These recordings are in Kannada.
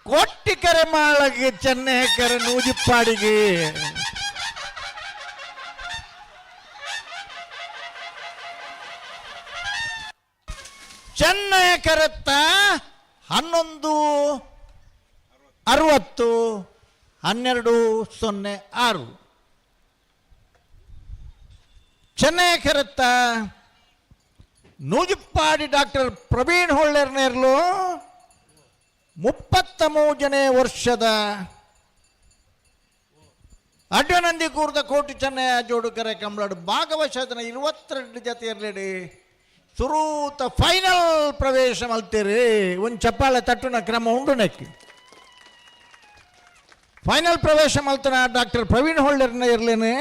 ಕೊಟ್ಟಿಕೆರೆ ಮಾಳಗೆ ಚೆನ್ನೈಕೆರೆ ನೂಜಿಪ್ಪಾಡಿಗೆ ಚೆನ್ನೈಕೆರೆತ್ತ 1160 1206 ಚೆನ್ನೈಕೆರೆತ್ತ ನೂಜಿಪ್ಪಾಡಿ ಡಾಕ್ಟರ್ ಪ್ರವೀಣ್ ಹೊಳ್ಳೆರ್ನೇರ್ಲು 33ನೇ ವರ್ಷದ ಅಡ್ಡನಂದಿ ಕೂರ್ದ ಕೋಟಿ ಚೆನ್ನಯ ಜೋಡುಕರೆ ಕಂಬಳಾಡು ಭಾಗವಶದನ 22 ಜೊತೆಯರ್ಲೇಡಿ ಸುರೂತ ಫೈನಲ್ ಪ್ರವೇಶ ಮಲ್ತೀರಿ ಒಂದು ಚಪ್ಪಾಳೆ ತಟ್ಟುನ ಕ್ರಮ ಉಂಡು ನೆಕ್ಕಿ ಫೈನಲ್ ಪ್ರವೇಶ ಮಲ್ತನ ಡಾಕ್ಟರ್ ಪ್ರವೀಣ್ ಹೊಳ್ಳೆರ್ನ ಇರ್ಲೇನೆ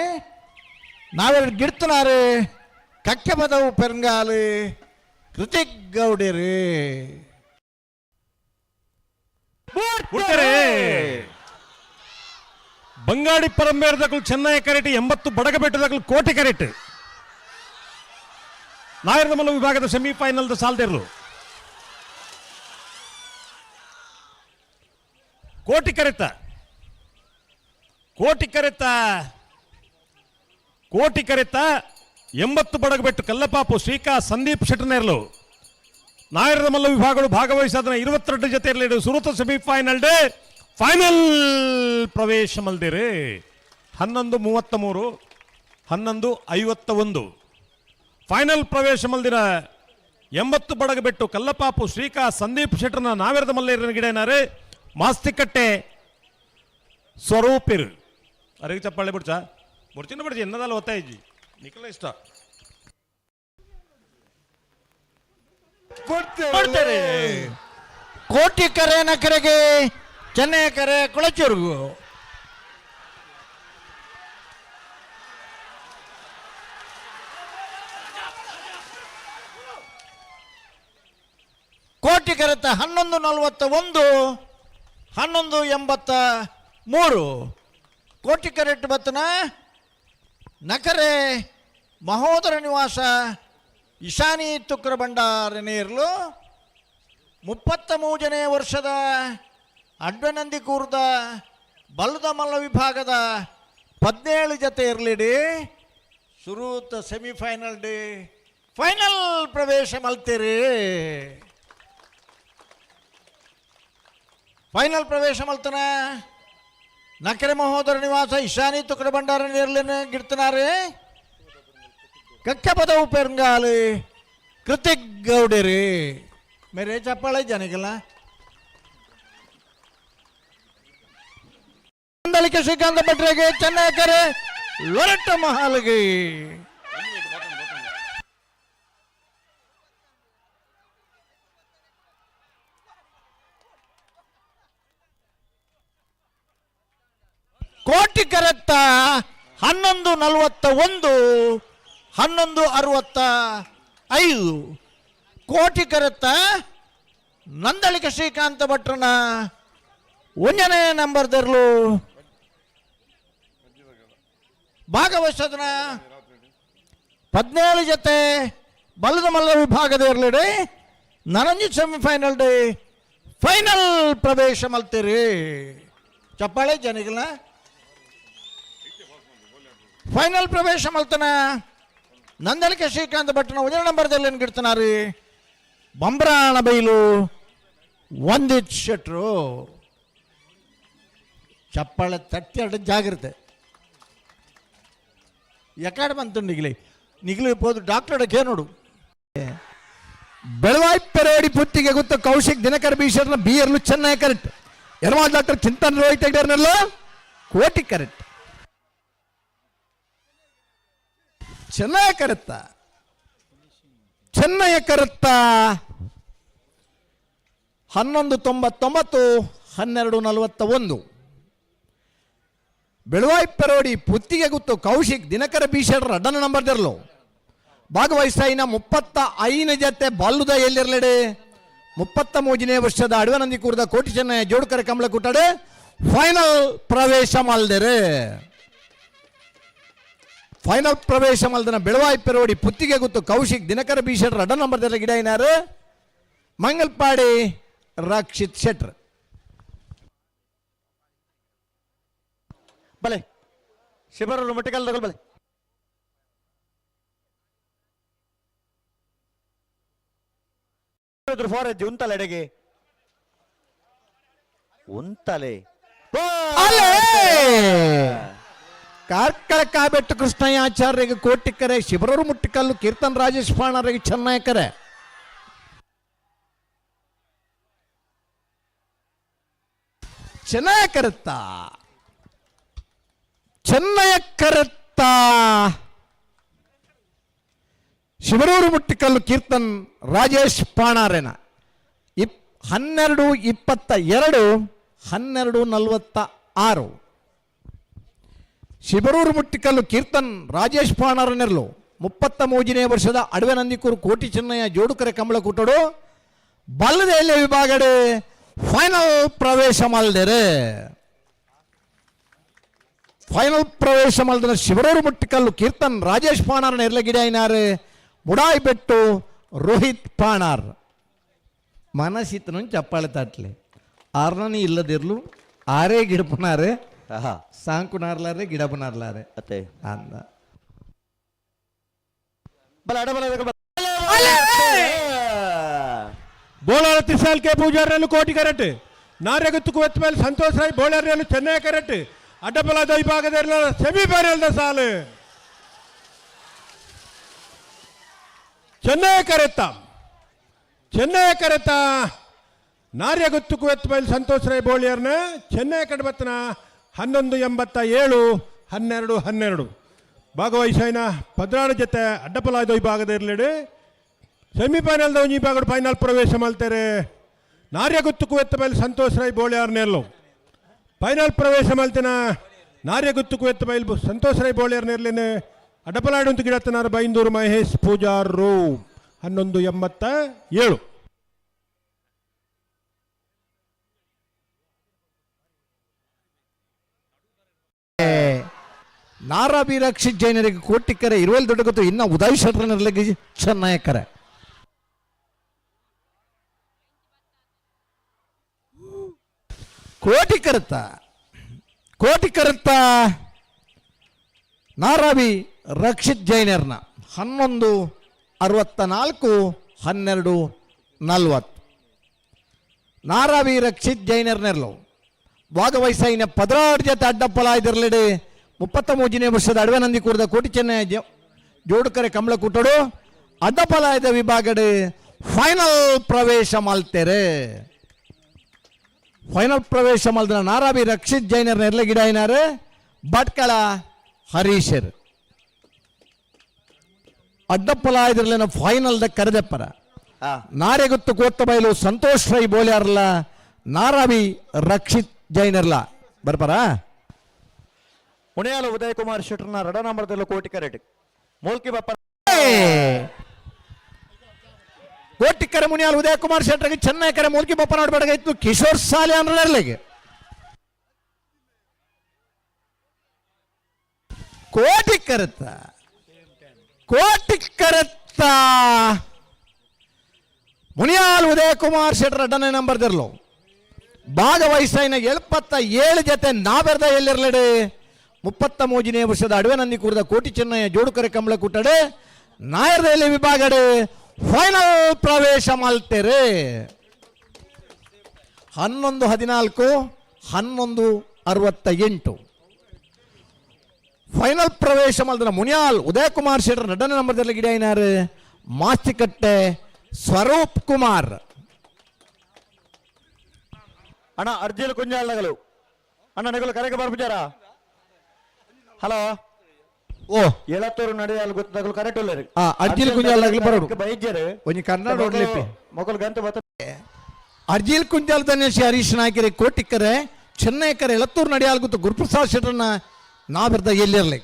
ನಾವೆರಡು ಗಿಡ್ತನಾರು ಕಕ್ಕೆ ಪದವು ಪೆರಂಗಾಲು ಕೃತಿಕ್ ಗೌಡಿರಿ ಬಂಗಾಡಿ ಪರಂಬೇರದಕ್ಕೂ ಚೆನ್ನೈ ಕರೆಟ್ 80 ಬಡಗಬೆಟ್ಟದಕ್ಕೂ ಕೋಟಿ ಕರೆಟ್ ನಾಯರದ ಮಲ್ಲ ವಿಭಾಗದ ಸೆಮಿಫೈನಲ್ ಸಾಲ್ದಿರ್ಲು ಕೋಟಿ ಕರೆತ 80 ಬಡಗಬೆಟ್ಟು ಕಲ್ಲಪಾಪು ಶ್ರೀಕಾ ಸಂದೀಪ್ ಶೆಟ್ಟನೇರ್ಲು ನಾಯರದ ಮಲ್ಲ ವಿಭಾಗಗಳು ಭಾಗವಹಿಸಿದ 22 ಜೊತೆಯಲ್ಲಿ ಸುರತ ಸೆಮಿಫೈನಲ್ ಡೇ ಫೈನಲ್ ಪ್ರವೇಶ ಮಲ್ದಿರಿ 11:33 11:51 ಫೈನಲ್ ಪ್ರವೇಶ ಮಲ್ದಿರ 80 ಬಡಗಬೆಟ್ಟು ಕಲ್ಲಪಾಪು ಶ್ರೀಕಾ ಸಂದೀಪ್ ಶೆಟ್ಟರ್ನ ನಾವೆರದ ಮಲ್ಲೇರಿನ ಗಿಡನಾರೆ ಮಾಸ್ತಿಕಟ್ಟೆ ಸ್ವರೂಪಿರು ಅರಿಗೆ ಚಪ್ಪಾಳೆ ಬಿಡ್ಚಾ ಬಿಡ್ಚಿನ ಬಿಡ್ಚಿ ಎನ್ನದಲ್ಲ ಒತ್ತಾಯ ಇಜ್ಜಿ ನಿಖಲ ಇಷ್ಟ ಕೊಡ್ತಾರೆ ಕೋಟಿಕೆರೆ ನಕರೆಗೆ ಚೆನ್ನೈಕೆರೆ ಕುಳಚೂರ್ಗು ಕೋಟಿಕೆರೆತ 11:41 11:83 ಕೋಟಿಕೆರೆಟ್ ಬತ್ತನ ನಕರೆ ಮಹೋದರ ನಿವಾಸ ಇಶಾನಿ ತುಕ್ರ ಭಂಡಾರನೇರ್ಲು 33ನೇ ವರ್ಷದ ಅಡ್ಡನಂದಿ ಕೂರ್ದ ಬಲ್ಲದ ಮಲ್ಲ ವಿಭಾಗದ 17 ಜೊತೆ ಇರಲಿಡಿ ಸುರೂತ ಸೆಮಿಫೈನಲ್ ಡೇ ಫೈನಲ್ ಪ್ರವೇಶ ಮಲ್ತೀರಿ ಫೈನಲ್ ಪ್ರವೇಶ ಮಲ್ತನ ನಕರೆ ಮಹೋದರ ನಿವಾಸ ಇಶಾನಿ ತುಕ್ರ ಭಂಡಾರನೇರ್ಲಿನ ಗಿಡ್ತನಾರೆ ಕಕ್ಕೆ ಪದವು ಪೆರಂಗಾಲು ಕೃತಿಕ್ ಗೌಡಿರಿ ಮೇರೆ ಚಪ್ಪಾಳೆ ಜನಗಲ್ಲ ಶ್ರೀಕಾಂತ ಭಟ್ರಿಗೆ ಚೆನ್ನೈಕೆರೆ ಲೊರಟ ಮಹಾಲ್ಗೆ ಕೋಟಿಕೆರೆತ್ತ 11:41 11:65 ಕೋಟಿಕೆರೆತ್ತ ನಂದಳಿಕೆ ಶ್ರೀಕಾಂತ ಭಟ್ರನ 1ನೇ ನಂಬರ್ದರ್ಲು ಭಾಗವಹಿಸೋದನ 17 ಜೊತೆ ಬಲ್ಲದ ಮಲ್ಲ ವಿಭಾಗದ ಇರಲಿಡಿ ನರಂಜಿ ಸೆಮಿಫೈನಲ್ ಡೇ ಫೈನಲ್ ಪ್ರವೇಶ ಮಲ್ತೀರಿ ಚಪ್ಪಾಳೆ ಜನಿಗಲ ಫೈನಲ್ ಪ್ರವೇಶ ಮಲ್ತನ ನಂದಳಿಕೆ ಶ್ರೀಕಾಂತ ಭಟ್ನ 1ನೇ ನಂಬರ್ದಲ್ಲಿ ಏನು ಗಿಡ್ತನಾರಿ ಬಂಬ್ರಾಣ ಬೈಲು ವಂದಿತ್ ಶೆಟ್ರು ಚಪ್ಪಾಳೆ ತಟ್ಟೆರಡು ಜಾಗ್ರತೆ ಎಕಾಡೆ ಬಂತು ನಿಗಿಲಿ ಹೋದು ಡಾಕ್ಟರ್ ನೋಡು ಬೆಳವಾಯಿ ಪೆರೇಡಿ ಪುತ್ತಿಗೆ ಗೊತ್ತು ಕೌಶಿಕ್ ದಿನಕರ್ ಬೀಶರ್ನ ಬಿಯರ್ಲು ಚೆನ್ನೈ ಕರೆಕ್ಟ್ ಯರಮಾಲ್ ಡಾಕ್ಟರ್ ಚಿಂತನ್ ರೋಹಿತ್ ಹೆಗ್ಡರ್ನೆಲ್ಲ ಕೋಟಿ ಕರೆಕ್ಟ್ ಚೆನ್ನೈ ಕರೆತ್ತ 11:99 12:41 ಬೆಳವಾಯಿ ಪೆರೋಡಿ ಪುತ್ತಿಗೆ ಗೊತ್ತು ಕೌಶಿಕ್ ದಿನಕರ ಬೀಶರ್ ಅಡ್ಡನ ನಂಬರ್ದಿರ್ಲು ಭಾಗವಹಿಸ್ತಾಯಿನ 35 ಜೊತೆ ಬಾಲ್ಲುದ ಎಲ್ಲಿರ್ಲೆಡೆ 33ನೇ ವರ್ಷದ ಅಡವನಂದಿ ಕೂರ್ದ ಕೋಟಿ ಚೆನ್ನೈ ಜೋಡುಕರೆ ಕಂಬಳ ಕುಟ್ಟಡೆ ಫೈನಲ್ ಪ್ರವೇಶ ಮಲ್ದಿರೆ ಫೈನಲ್ ಪ್ರವೇಶ ಮಲ್ದನ ಬೆಳವಾಯಿ ಪೆರೋಡಿ ಪುತ್ತಿಗೆ ಗೊತ್ತು ಕೌಶಿಕ್ ದಿನಕರ ಬೀಶರ್ ಅಡ್ಡ ನಂಬರ್ದಿರ ಗಿಡ ಏನಾರು ಮಂಗಲ್ಪಾಡಿ ರಕ್ಷಿತ್ ಶೆಟ್ರ್ ಬಲೆ ಶಿಬರೂರು ಮುಟ್ಟಿಕಲ್ ತಗೊಳ್ ಬಲೆ ಫಾರೆಜ್ ಉಂತಲೆ ಎಡೆಗೆ ಉಂತಲೆ ಕಾರ್ಕಳ ಕಾಬೆಟ್ಟು ಕೃಷ್ಣಯ್ಯಾಚಾರ್ಯಗೆ ಕೋಟಿಕರೆ ಶಿಬರೂರು ಮುಟ್ಟಿಕಲ್ಲು ಕೀರ್ತನ್ ರಾಜೇಶ್ ಪಾಣರಿಗೆ ಚೆನ್ನೈಕರೆ ಚೆನ್ನೈಕರುತ್ತ ಶಿಬರೂರು ಮುಟ್ಟಿಕಲ್ಲು ಕೀರ್ತನ್ ರಾಜೇಶ್ ಪಾಣಾರೆನ 12:22 12:46 ಶಿಬರೂರು ಮುಟ್ಟಿಕಲ್ಲು ಕೀರ್ತನ್ ರಾಜೇಶ್ ಪಾಣಾರನೆರ್ಲು 33ನೇ ವರ್ಷದ ಅಡವೆ ನಂದಿಕೂರು ಕೋಟಿ ಚೆನ್ನಯ್ಯ ಜೋಡುಕರೆ ಕಂಬಳ ಕೂಟಡು ಬಲ್ಲದೆಲ್ಲ ವಿಭಾಗಡೆ ಫೈನಲ್ ಪ್ರವೇಶ ಮಲ್ದೇರೆ ಫೈನಲ್ ಪ್ರವೇಶ ಮಲ್ದನ ಶಿಬರೂರು ಮುಟ್ಟಿಕಲ್ಲು ಕೀರ್ತನ್ ರಾಜೇಶ್ ಪಾಣಾರ್ ನೆರ್ಲಗಿಡ ಐನಾರು ಮುಡಾಯಿ ಬೆಟ್ಟು ರೋಹಿತ್ ಪಾಣಾರ್ ಮನಸ್ಸಿತ್ತು ಚಪ್ಪಾಳೆ ತಟ್ಲೆ ಆರ್ನನಿ ಇಲ್ಲದಿರ್ಲು ಆರೇ ಗಿಡಪುನಾರೆ ಸಾಂಕುನಾರ್ಲಾರೆ ಗಿಡಪುನಾರ್ಲಾರೆ ಅತ್ತೆ ಅಂದ ಬಲ ಅಡಬಲ ಬೋಳಾರ ತಿಸಾಲ್ ಕೆ ಪೂಜಾರನ್ನು ಕೋಟಿ ಕರೆಕ್ಟ್ ನಾರ್ಯಗುತ್ತುಕು ಎತ್ತ ಮೇಲೆ ಸಂತೋಷ್ ರಾಯ್ ಬೋಳಾರ್ಯನ್ನು ಚೆನ್ನೈ ಕರೆಕ್ಟ್ ಅಡ್ಡಬಲದ ವಿಭಾಗದಲ್ಲಿ ಸೆಮಿಫೈನಲ್ ಸಾಲು ಚೆನ್ನೈ ಕರೆತ ನಾರ್ಯಗುತ್ತುಕು ಎತ್ತ ಮೇಲೆ ಸಂತೋಷ್ ರಾಯ್ ಬೋಳಿಯರ್ನ ಚೆನ್ನೈ ಕಡಬತ್ತನ 11:87 12:12 ಭಾಗವಹಿಸಿನ 16 ಜೊತೆ ಅಡ್ಡಪಲಾದ ವಿಭಾಗದಲ್ಲಿ ಸೆಮಿಫೈನಲ್ ಈ ಭಾಗ ಫೈನಲ್ ಪ್ರವೇಶ ಮಾಡ್ತಾರೆ ನಾರ್ಯಗುತ್ತುಕು ಎತ್ತ ಮೇಲೆ ಸಂತೋಷ್ ರಾಯ್ ಬೋಳಿಯಾರ್ನೆಲ್ಲು ಫೈನಲ್ ಪ್ರವೇಶ ಮಾಡ್ತೇನ ನಾರ್ಯಗುತ್ತುಕು ಎತ್ತ ಮೇಲೆ ಸಂತೋಷ್ ರಾಯ್ ಬೋಳಿಯಾರ್ನೆರ್ಲೇನೆ ಅಡ್ಡಪಲಾಡು ಗಿಡತ್ತನಾರ ಬೈಂದೂರು ಮಹೇಶ್ ಪೂಜಾರು 11:87 ನಾರಾಬಿ ರಕ್ಷಿತ್ ಜೈನರಿಗೆ ಕೋಟಿಕರೆ 20 ದೊಡ್ಡ ಗೊತ್ತು ಇನ್ನ ಉದಯ್ ಶೆಟ್ಟರ್ನರ್ಲಿಗೆ ಚೆನ್ನೈಕರೆ ಕೋಟಿಕರುತ್ತ ನಾರಾಬಿ ರಕ್ಷಿತ್ ಜೈನರ್ನ 11:64 12:40 ನಾರಾಬಿ ರಕ್ಷಿತ್ ಜೈನರ್ನೆರ್ಲು ಭಾಗವಹಿಸಿನ 16 ಜೊತೆ ಅಡ್ಡಪ್ಪಲಾಯ್ದಿರ್ಲಿಡೆ 33ನೇ ವರ್ಷದ ಅಡವೆ ನಂದಿಕೂರದ ಕೋಟಿ ಚೆನ್ನಯ್ಯ ಜೋಡುಕರೆ ಕಂಬಳ ಕೂಟಡು ಅಡ್ಡಪಲಾಯದ ವಿಭಾಗಡೆ ಫೈನಲ್ ಪ್ರವೇಶ ಮಲ್ತೆರೆ ಫೈನಲ್ ಪ್ರವೇಶ ಮಲ್ದ ನಾರಾಬಿ ರಕ್ಷಿತ್ ಜೈನರ್ ನೆರ್ಲಗಿಡ ಐನಾರು ಭಟ್ಕಳ ಹರೀಶರ್ ಅಡ್ಡಪ್ಪಲಾಯದ್ರಲ್ಲಿನ ಫೈನಲ್ದ ಕರೆದಪ್ಪರ ನಾರೆಗುತ್ತು ಕೋತ್ತ ಬಯಲು ಸಂತೋಷ್ ರೈ ಬೋಳ್ಯಾರಲ್ಲ ನಾರಾಬಿ ರಕ್ಷಿತ್ ಜೈನರ್ಲ ಬರ್ಬಾರ ಮುಣಿಯಾಲ ಉದಯ್ ಕುಮಾರ್ ಶೆಟ್ಟರ್ನ 2 ನಂಬರ್ದಲ್ಲೂ ಕೋಟಿ ಕರೆಟ್ ಮೂಲ್ಕಿ ಬಪ್ಪ ಕೋಟಿಕರೆ ಮುನಿಯಾಲ್ ಉದಯ್ ಕುಮಾರ್ ಶೆಟ್ಟರ್ಗೆ ಚೆನ್ನೈಕರೆ ಮೂಲ್ಕಿ ಬಪ್ಪ ನೋಡ್ಬೇಡಾಗಿತ್ತು ಕಿಶೋರ್ ಸಾಲೆ ಅಂದ್ರೆ ಕೋಟಿಕರತ್ತ ಮುನಿಯಾಲ್ ಉದಯ್ ಕುಮಾರ್ ಶೆಟ್ಟರ್ 2ನೇ ನಂಬರ್ದಿರ್ಲು ಭಾಗವಹಿಸಿನ 77 ಜೊತೆ ನಾವೆರ್ದ ಎಲ್ಲಿರ್ಲಡೆ 33ನೇ ವರ್ಷದ ಅಡವೆ ನಂದಿಕೂರದ ಕೋಟಿ ಚೆನ್ನಯ್ಯ ಜೋಡುಕರೆ ಕಂಬಳ ಕೂಟಡೆ ನಾಯರ್ದಲ್ಲಿ ವಿಭಾಗಡೆ ಫೈನಲ್ ಪ್ರವೇಶ ಮಲ್ತೆರೆ 11:14 11:68 ಫೈನಲ್ ಪ್ರವೇಶ ಮಲ್ದನ ಮುನಿಯಾಲ್ ಉದಯ್ ಕುಮಾರ್ ಶೆಟ್ಟರ್ 2ನೇ ನಂಬರ್ದಲ್ಲಿ ಗಿಡ ಐನಾರು ಮಾಸ್ತಿಕಟ್ಟೆ ಸ್ವರೂಪ್ ಕುಮಾರ್ ಅಣ್ಣ ಅರ್ಜಿಲ್ ಕುಂಜಾಳಗಳು ಅಣ್ಣ ನಗಲು ಕರೆಗೆ ಬರ್ಬಿಟ್ಟಾರ ಹಲೋ ಓ ಎಳತ್ತೂರು ನಡೆಯಲು ಗೊತ್ತಾಗಲು ಕರೆಕ್ಟ್ ಇಲ್ಲ ರೀ ಅರ್ಜಿಲ್ ಕುಂಜಾಳಗಳು ಬರೋಡು ಬೈಜ್ಯರು ಒಂಜಿ ಕನ್ನಡ ಓಡ್ಲಿಪ್ಪಿ ಮೊಗಲ್ ಗಂತು ಬರ್ತದೆ ಅರ್ಜಿಲ್ ಕುಂಜಾಲ್ ದನ್ನೇಶಿ ಹರೀಶ್ ನಾಯ್ಕರೆ ಕೋಟಿಕರೆ ಚೆನ್ನೈಕರೆ ಎಳತ್ತೂರು ನಡೆಯಲು ಗೊತ್ತು ಗುರುಪ್ರಸಾದ್ ಶೆಟ್ಟರ್ನ ನಾವೆರ್ದ ಎಲ್ಲಿರ್ಲಿ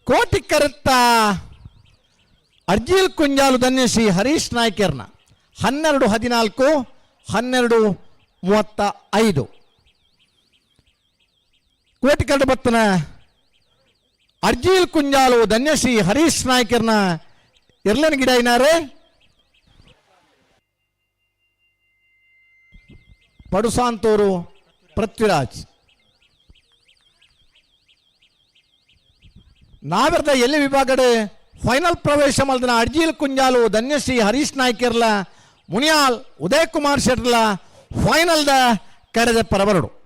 ಕೋಟಿಕರುತ್ತ ಅರ್ಜಿಲ್ ಕುಂಜಾಲು ದನ್ನೇಶಿ ಹರೀಶ್ ನಾಯ್ಕರ್ನ 12:14 12:35 ಕೋಟಿಕರಡು ಬತ್ತನ ಅರ್ಜಿಲ್ ಕುಂಜಾಲು ಧನ್ಯಶ್ರೀ ಹರೀಶ್ ನಾಯ್ಕರ್ನ ಇರ್ಲನ್ ಗಿಡ ಐನಾರೆ ಪಡುಸಾಂತೂರು ಪೃಥ್ವಿರಾಜ್. ನಾವೆರ್ದ ಎಲ್ಲಿ ವಿಭಾಗಡ್ ಫೈನಲ್ ಪ್ರವೇಶ ಮಲ್ದನ ಅಡ್ಜೀಲ್ ಕುಂಜಾಲು ಧನ್ಯಶ್ರೀ ಹರೀಶ್ ನಾಯ್ಕರ್ಲ ಮುನಿಯಾಲ್ ಉದಯ್ ಕುಮಾರ್ ಶೆಟ್ಲ ಫೈನಲ್ದ ಕರೆದ ಪರಬರಡು.